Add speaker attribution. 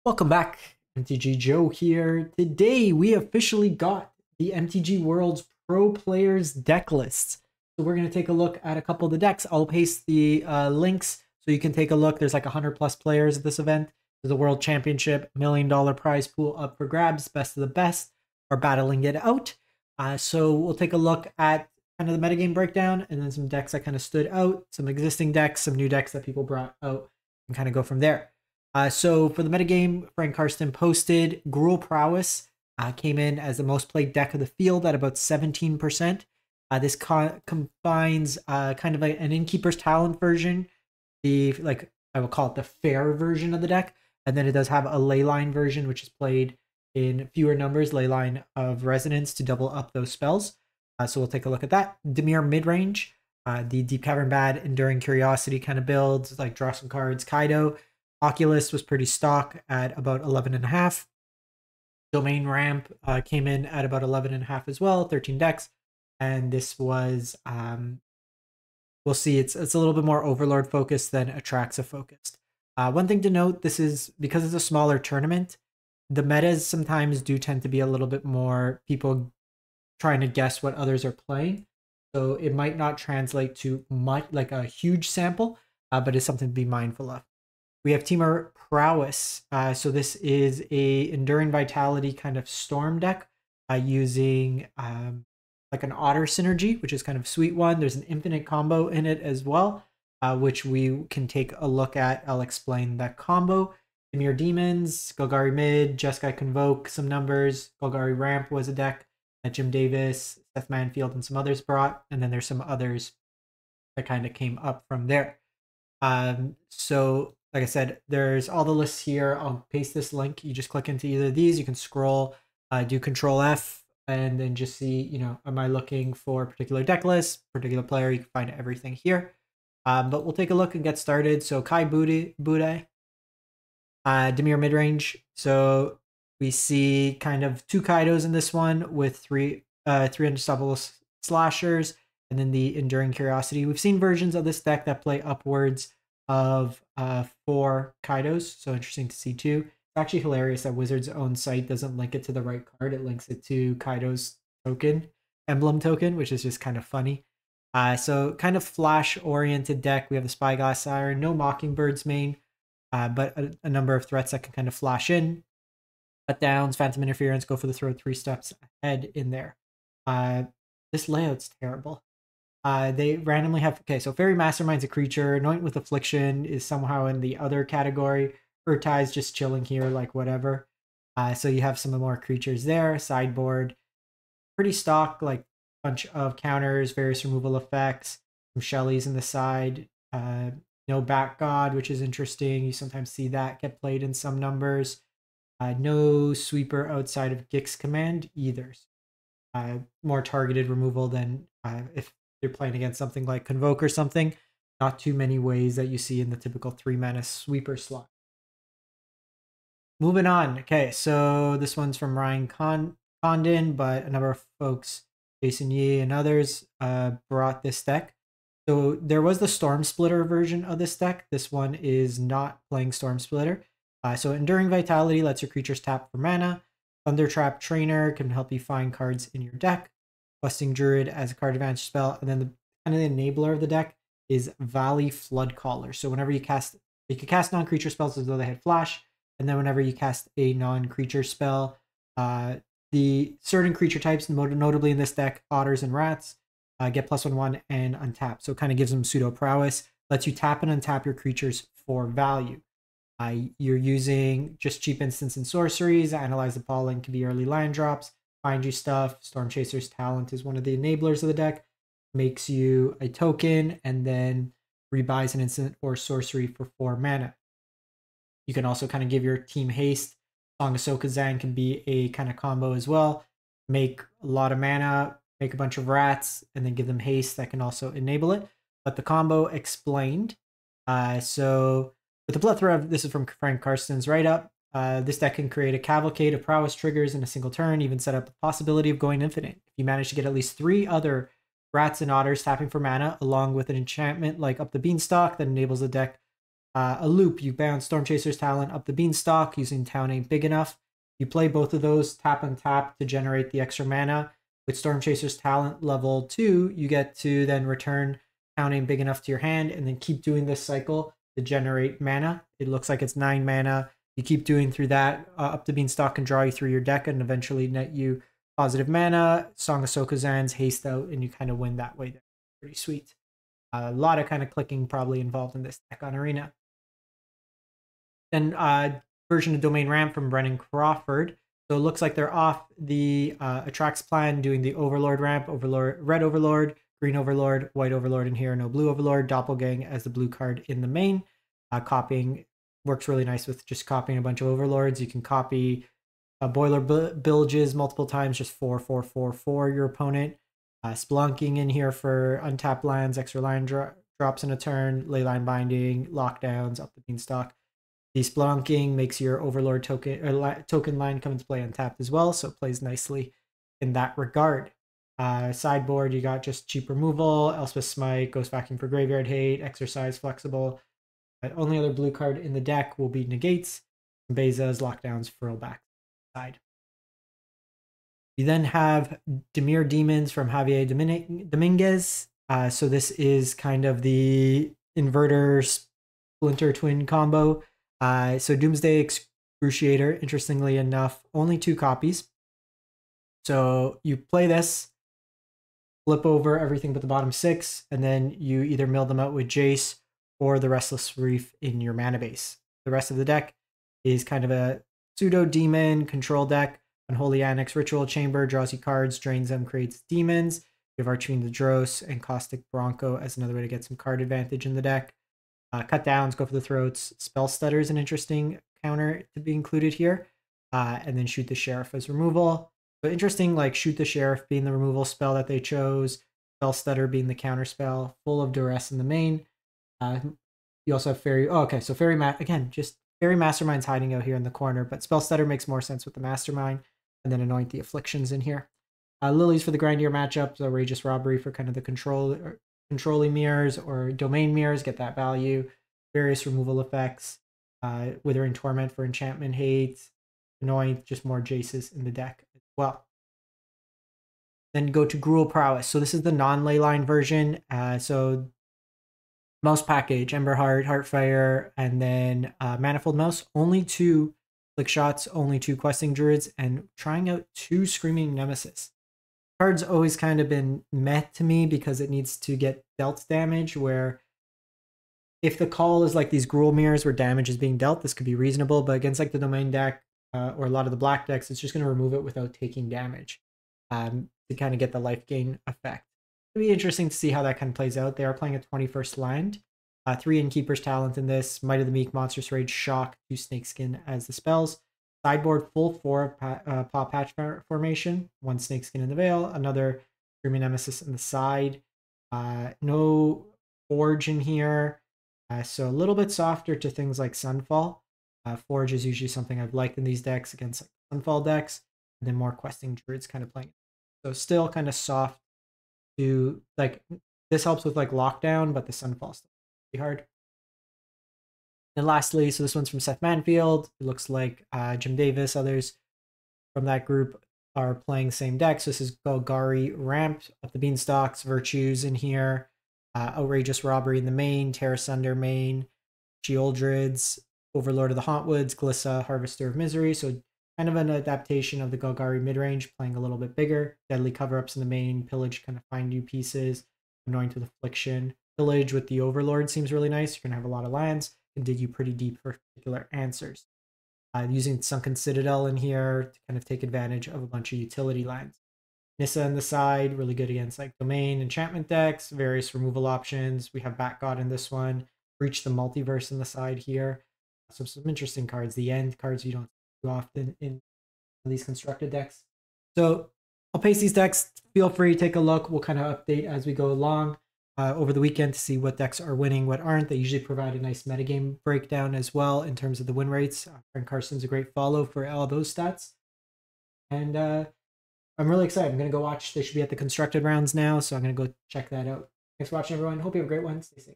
Speaker 1: Welcome back, MTG Joe here. Today we officially got the MTG World's Pro Players deck lists. So we're going to take a look at a couple of the decks. I'll paste the links so you can take a look. There's like 100 plus players at this event. There's a World Championship, $1 million prize pool up for grabs. Best of the best are battling it out. So we'll take a look at kind of the metagame breakdown and then some decks that kind of stood out, some existing decks, some new decks that people brought out, and kind of go from there. So for the metagame, Frank Karsten posted Gruul Prowess came in as the most played deck of the field at about 17%. This combines kind of like an Innkeeper's Talent version, I will call it the fair version of the deck, and then it does have a Leyline version, which is played in fewer numbers, Leyline of Resonance to double up those spells. So we'll take a look at that. Dimir Midrange, the Deep Cavern Bad, Enduring Curiosity kind of builds, like draw some cards. Kaido, Oculus was pretty stock at about 11.5. Domain Ramp came in at about 11.5 as well, 13 decks. And this was, we'll see, it's a little bit more Overlord focused than Atraxa focused. One thing to note, this is, because it's a smaller tournament, the metas sometimes do tend to be a little bit more people trying to guess what others are playing. So it might not translate to much, like a huge sample, but it's something to be mindful of. We have Temur Prowess. So this is a Enduring Vitality kind of storm deck using like an Otter synergy, which is kind of a sweet one. There's an infinite combo in it as well, which we can take a look at. I'll explain that combo. Dimir Demons, Golgari Mid, Jeskai Convoke, some numbers. Golgari Ramp was a deck that Jim Davis, Seth Manfield, and some others brought. And then there's some others that kind of came up from there. So like I said, there's all the lists here. I'll paste this link. You just click into either of these. You can scroll, do Control F, and then just see, you know, am I looking for a particular deck list, particular player? You can find everything here. But we'll take a look and get started. So Kai Bude, Dimir Midrange. So we see kind of two Kaidos in this one with three Unstoppable Slashers, and then the Enduring Curiosity. We've seen versions of this deck that play upwards of 4 Kaidos, so interesting to see too. It's actually hilarious that Wizard's own site doesn't link it to the right card. It links it to Kaido's emblem token, which is just kind of funny. So kind of flash-oriented deck. We have the Spyglass Siren, no Mockingbirds main, but a number of threats that can kind of flash in. Cut downs, Phantom Interference, go for the throw 3 steps ahead in there. This layout's terrible. They randomly have, okay, so Fairy Mastermind's a creature. Anoint with Affliction is somehow in the other category. Urtai's just chilling here, like whatever. So you have some more creatures there. Sideboard, pretty stock, like bunch of counters, various removal effects. Some Shellys in the side. No Back God, which is interesting. You sometimes see that get played in some numbers. No Sweeper outside of Gix Command either. More targeted removal than if you're playing against something like Convoke or something. Not too many ways that you see in the typical 3-mana sweeper slot. Moving on. Okay, so this one's from Ryan Condon, but a number of folks, Jason Yee and others, brought this deck. So there was the Storm Splitter version of this deck. This one is not playing Storm Splitter. So Enduring Vitality lets your creatures tap for mana. Thundertrap Trainer can help you find cards in your deck. Questing Druid as a card advantage spell, and then the kind of the enabler of the deck is Valley Floodcaller. So whenever you cast non-creature spells as though they had flash, and then whenever you cast a non-creature spell, the certain creature types, notably in this deck, otters and rats, get +1/1 and untap. So it kind of gives them pseudo prowess, lets you tap and untap your creatures for value. You're using just cheap instants and sorceries. Analyze the Pollen can be early land drops. Find you stuff. Storm Chaser's Talent is one of the enablers of the deck. Makes you a token and then rebuys an instant or sorcery for 4 mana. You can also kind of give your team haste. Song of Sokazan can be a kind of combo as well. Make a lot of mana, make a bunch of rats, and then give them haste. That can also enable it. But the combo explained. So with a plethora of, this is from Frank Karsten's write-up, this deck can create a cavalcade of prowess triggers in a single turn, even set up the possibility of going infinite. If you manage to get at least 3 other rats and otters tapping for mana, along with an enchantment like Up the Beanstalk that enables the deck A loop, you bounce Storm Chaser's Talent up the Beanstalk using Town Ain't Big Enough. You play both of those, tap and tap to generate the extra mana. With Storm Chaser's Talent level 2, you get to then return Town Ain't Big Enough to your hand and then keep doing this cycle to generate mana. It looks like it's 9 mana. You keep doing through that, up the Beanstalk can draw you through your deck and eventually net you positive mana, Song of Sokuzan's, Haste Out, and you kind of win that way. Pretty sweet. A lot of kind of clicking probably involved in this deck on Arena. Then version of Domain Ramp from Brennan Crawford. So it looks like they're off the Attracts plan, doing the Overlord ramp, Overlord, Red Overlord, Green Overlord, White Overlord in here, no Blue Overlord, Doppelgang as the blue card in the main. Copying works really nice with just copying a bunch of Overlords. You can copy Boiler Bilges multiple times, just 4 your opponent. Spelunking in here for untapped lands, extra line drops in a turn, Leyline Binding, lockdowns up the Beanstalk. The Spelunking makes your Overlord token line come into play untapped as well, so it plays nicely in that regard. Sideboard, you got just cheap removal, Elspeth Smite, Ghost Vacuum for Graveyard Hate, Exercise Flexible. Only other blue card in the deck will be Negates, Beza's, Lockdowns, Furl back side. You then have Dimir Demons from Javier Dominguez. So this is kind of the Inverter Splinter Twin combo. So Doomsday Excruciator, interestingly enough, only 2 copies. So you play this, flip over everything but the bottom 6, and then you either mill them out with Jace or the Restless Reef in your mana base. The rest of the deck is kind of a pseudo demon control deck. Unholy Annex Ritual Chamber draws you cards, drains them, creates demons. You have Archfiend the Dross and Caustic Bronco as another way to get some card advantage in the deck. Cut downs, go for the throats. Spell Stutter is an interesting counter to be included here. And then Shoot the Sheriff as removal. So interesting, like Shoot the Sheriff being the removal spell that they chose. Spell Stutter being the counter spell. Full of Duress in the main. You also have Fairy. Oh, okay, so again, just Fairy Mastermind's hiding out here in the corner, but Spell Stutter makes more sense with the Mastermind. And then Anoint the Afflictions in here. Lilies for the grindier matchups, Outrageous Robbery for kind of the controlling mirrors or domain mirrors, get that value. Various removal effects. Withering Torment for enchantment hate. Anoint, just more Jaces in the deck as well. Then go to Gruul Prowess. So this is the non-leyline version. So Mouse package, Emberheart, Heartfire, and then Manifold Mouse. Only 2 Flick Shots, only 2 Questing Druids, and trying out 2 Screaming Nemesis. Card's always kind of been meh to me because it needs to get dealt damage, where if the call is like these Gruul mirrors where damage is being dealt, this could be reasonable, but against like the domain deck or a lot of the black decks, it's just going to remove it without taking damage to kind of get the life gain effect. It'll be interesting to see how that kind of plays out. They are playing a 21st land. 3 Innkeeper's Talent in this. Might of the Meek, Monstrous Rage, Shock, 2 Snakeskin as the spells. Sideboard full 4 Paw Patch formation. 1 Snakeskin in the Veil. Another Screaming Nemesis in the side. No Forge in here. So a little bit softer to things like Sunfall. Forge is usually something I've liked in these decks against like Sunfall decks. And then more Questing Druids kind of playing. So still kind of soft to like, this helps with like Lockdown, but the Sunfall stuff is pretty hard. And lastly, so this one's from Seth Manfield. It looks like Jim Davis, others from that group are playing the same deck. So this is Golgari Ramp, up the Beanstalks, Virtues in here, Outrageous Robbery in the main, Terra Sunder main, Sheoldred's, Overlord of the Hauntwoods, Glissa, Harvester of Misery. So kind of an adaptation of the Golgari midrange, playing a little bit bigger. Deadly Cover-Ups in the main, Pillage, kind of find new pieces, Anoint with Affliction. Pillage with the Overlord seems really nice. You're going to have a lot of lands, can dig you pretty deep for particular answers. Using Sunken Citadel in here to kind of take advantage of a bunch of utility lands. Nissa on the side, really good against like domain, enchantment decks, various removal options. We have Bat God in this one. Breach the Multiverse in the side here. So some interesting cards. The End cards you don't see too often in these constructed decks. So I'll paste these decks. Feel free, take a look. We'll kind of update as we go along over the weekend to see what decks are winning, what aren't. They usually provide a nice metagame breakdown as well in terms of the win rates. Frank Carson's a great follow for all those stats. And I'm really excited. I'm going to go watch. They should be at the constructed rounds now, so I'm going to go check that out. Thanks for watching, everyone. Hope you have a great one. Stay safe.